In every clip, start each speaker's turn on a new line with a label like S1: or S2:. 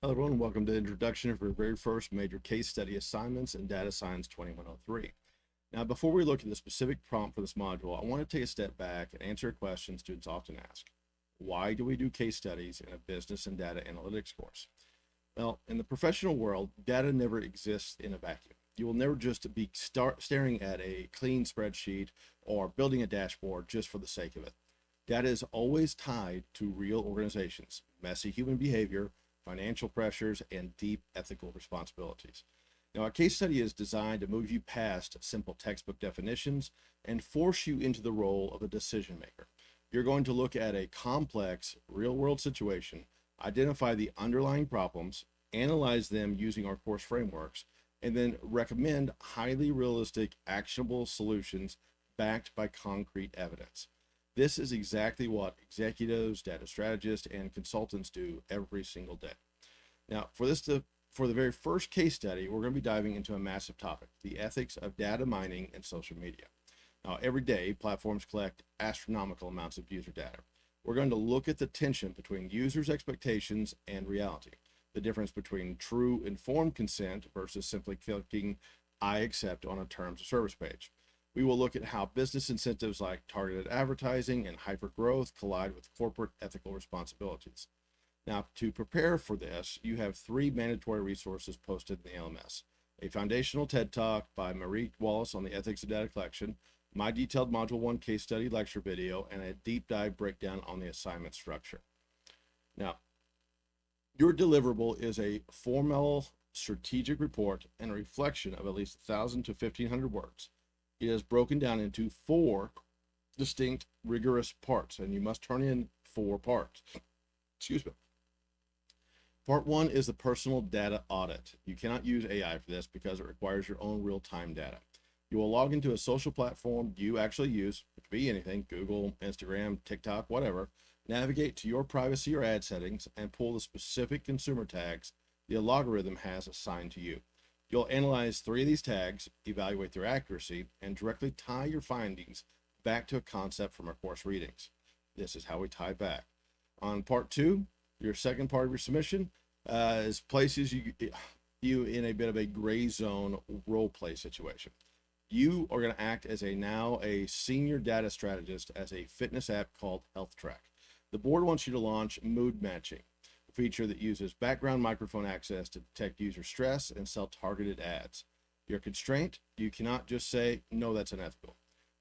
S1: Hello everyone, welcome to the introduction of our very first major case study assignments in Data Science 2103. Now, before we look at the specific prompt for this module, I want to take a step back and answer a question students often ask. Why do we do case studies in a business and data analytics course? Well, in the professional world, data never exists in a vacuum. You will never just be staring at a clean spreadsheet or building a dashboard just for the sake of it. Data is always tied to real organizations, messy human behavior, financial pressures, and deep ethical responsibilities. Now, a case study is designed to move you past simple textbook definitions and force you into the role of a decision maker. You're going to look at a complex, real world situation, identify the underlying problems, analyze them using our course frameworks, and then recommend highly realistic, actionable solutions backed by concrete evidence. This is exactly what executives, data strategists, and consultants do every single day. Now, for the very first case study, we're going to be diving into a massive topic, the ethics of data mining and social media. Now, every day, platforms collect astronomical amounts of user data. We're going to look at the tension between users' expectations and reality, the difference between true informed consent versus simply clicking I accept on a terms of service page. We will look at how business incentives like targeted advertising and hypergrowth collide with corporate ethical responsibilities. Now, to prepare for this, you have three mandatory resources posted in the LMS. A foundational TED Talk by Marie Wallace on the ethics of data collection, my detailed Module 1 case study lecture video, and a deep dive breakdown on the assignment structure. Now, your deliverable is a formal strategic report and a reflection of at least 1,000 to 1,500 words. It is broken down into four distinct, rigorous parts, and you must turn in 4 parts. Excuse me. Part 1 is the personal data audit. You cannot use AI for this because it requires your own real-time data. You will log into a social platform you actually use, it could be anything, Google, Instagram, TikTok, whatever, navigate to your privacy or ad settings, and pull the specific consumer tags the algorithm has assigned to you. You'll analyze 3 of these tags, evaluate their accuracy, and directly tie your findings back to a concept from our course readings. This is how we tie back. On part 2, your second part of your submission is places you in a bit of a gray zone role play situation. You are going to act as a senior data strategist as a fitness app called Health Track. The board wants you to launch mood matching, a feature that uses background microphone access to detect user stress and sell targeted ads. Your constraint, you cannot just say, no, that's unethical.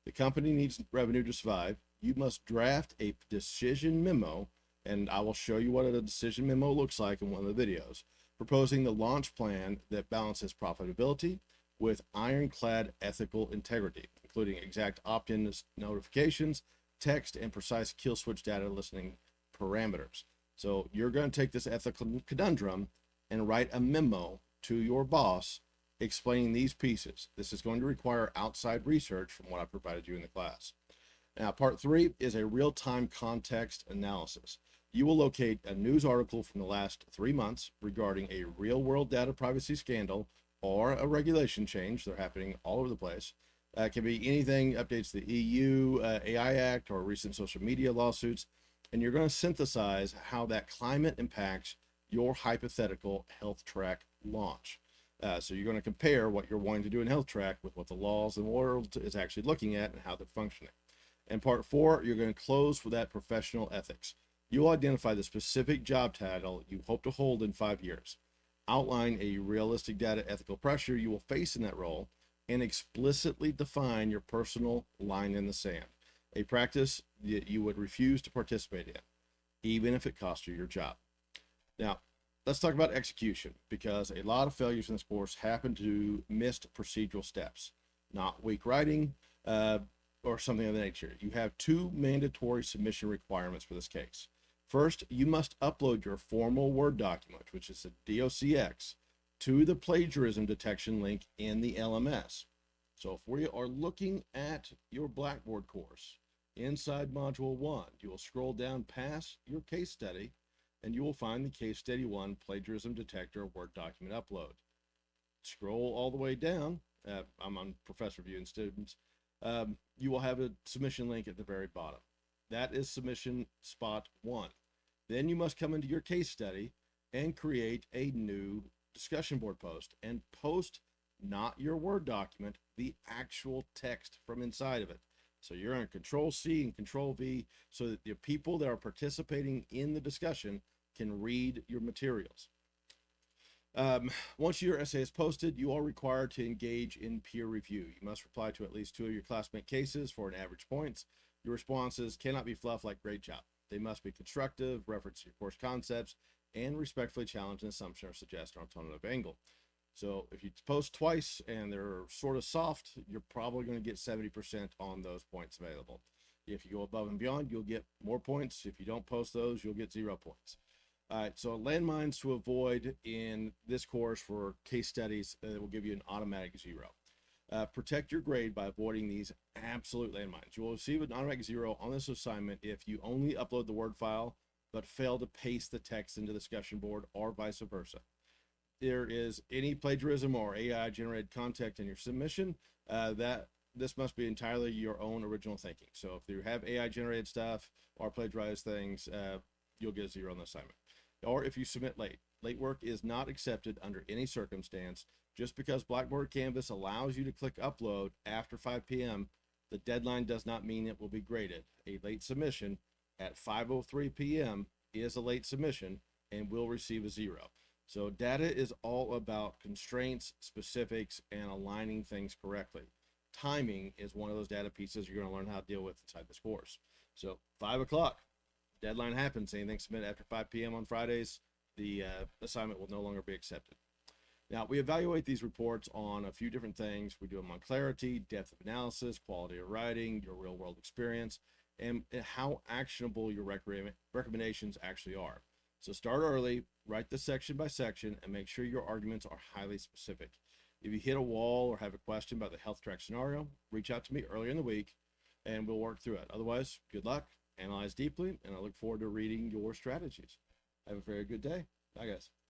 S1: The company needs revenue to survive. You must draft a decision memo, and I will show you what a decision memo looks like in one of the videos, proposing the launch plan that balances profitability with ironclad ethical integrity, including exact opt-in notifications, text, and precise kill switch data listening parameters. So you're going to take this ethical conundrum and write a memo to your boss explaining these pieces. This is going to require outside research from what I provided you in the class. Now, part 3 is a real-time context analysis. You will locate a news article from the last 3 months regarding a real-world data privacy scandal or a regulation change. They're happening all over the place. It can be anything, updates to the EU AI Act or recent social media lawsuits. And you're going to synthesize how that climate impacts your hypothetical health track launch. So you're going to compare what you're wanting to do in health track with what the laws in the world is actually looking at and how they're functioning. And part 4, you're going to close with that professional ethics. You'll identify the specific job title you hope to hold in 5 years, outline a realistic data ethical pressure you will face in that role, and explicitly define your personal line in the sand, a practice that you would refuse to participate in, even if it cost you your job. Now, let's talk about execution, because a lot of failures in this course happen to missed procedural steps, not weak writing or something of that nature. You have 2 mandatory submission requirements for this case. First, you must upload your formal Word document, which is a DOCX, to the plagiarism detection link in the LMS. So if we are looking at your Blackboard course, inside Module 1, you will scroll down past your case study, and you will find the Case Study 1 Plagiarism Detector Word Document Upload. Scroll all the way down. I'm on Professor View and Students. You will have a submission link at the very bottom. That is submission spot 1. Then you must come into your case study and create a new discussion board post, and post not your Word document, the actual text from inside of it. So you're on Control C and Control V so that the people that are participating in the discussion can read your materials. Once your essay is posted, you are required to engage in peer review. You must reply to at least 2 of your classmate cases for an average points. Your responses cannot be fluff like great job. They must be constructive, reference your course concepts, and respectfully challenge an assumption or suggest an alternative angle. So if you post twice and they're sort of soft, you're probably going to get 70% on those points available. If you go above and beyond, you'll get more points. If you don't post those, you'll get 0 points. All right, so landmines to avoid in this course for case studies will give you an automatic 0. Protect your grade by avoiding these absolute landmines. You will receive an automatic 0 on this assignment if you only upload the Word file but fail to paste the text into the discussion board, or vice versa. There is any plagiarism or AI generated content in your submission, that this must be entirely your own original thinking. So if you have AI generated stuff or plagiarized things, you'll get a 0 on the assignment. Or if you submit late work is not accepted under any circumstance. Just because Blackboard Canvas allows you to click upload after 5 p.m., the deadline does not mean it will be graded. A late submission at 5:03 p.m. is a late submission and will receive a 0. So data is all about constraints, specifics, and aligning things correctly. Timing is one of those data pieces you're going to learn how to deal with inside this course. So 5 o'clock, deadline happens. Anything submitted after 5 p.m. on Fridays, the assignment will no longer be accepted. Now, we evaluate these reports on a few different things. We do them on clarity, depth of analysis, quality of writing, your real world experience, and how actionable your recommendations actually are. So start early, write this section by section, and make sure your arguments are highly specific. If you hit a wall or have a question about the health track scenario, reach out to me earlier in the week and we'll work through it. Otherwise, good luck, analyze deeply, and I look forward to reading your strategies. Have a very good day. Bye, guys.